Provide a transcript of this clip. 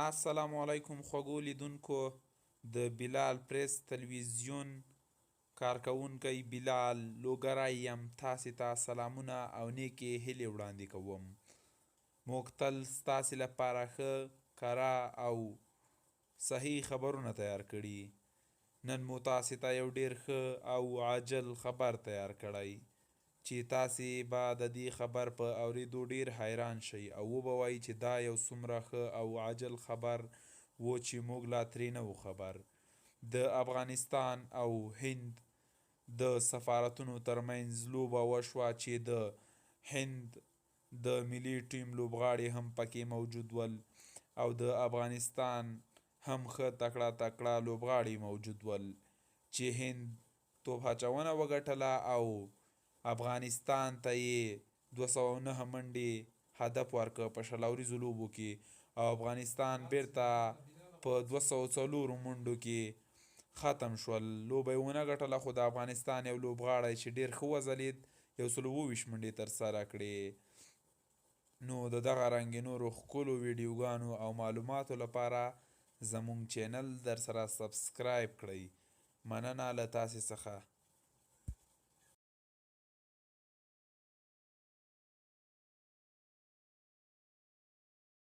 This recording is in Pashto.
السلام علیکم خوږو لیدونکو د بلال پریس تلویزیون کارکوونکی بلال لوګری یم. تاسې ته سلامونه او نیکې هیلې وړاندې کوم. موږ تل ستاسې لپاره ښه کره او صحیح خبرونه تیار کړي. نن مو تاسې ته یو ډیر ښه او عاجل خبر تیار کړی چې تاسې به د دې خبر په اوریدو ډیر حیران شئ او وبه وایئ چې دا یو څومره ښه او عاجل خبر و چې موږ لا ترې نه وو خبر. د افغانستان او هند د سفارتونو ترمنځ لوبه وشوه چې د هند د ملي ټیم لوبغاړي هم پکې موجود ول او د افغانستان هم ښه تکړه تکړه لوبغاړي موجود ول چې هند توپ اچونه وګټله او افغانستان ته یې 209 منډې هدف ورکړه په شل اوریزو لوبو کې او افغانستان بیرته په 204 منډو کې ختم شول. لوبه یې ونه ګټله خو د افغانستان یو لوبغاړی چې ډیر ښه وځلید 127 منډې ترسره کړې. نو د دغه رنګې نورو ښکلو ویډیوګانو او معلوماتو لپاره زموږ چینل در سره سبسکرایب کړئ. مننه له تاسې څخه.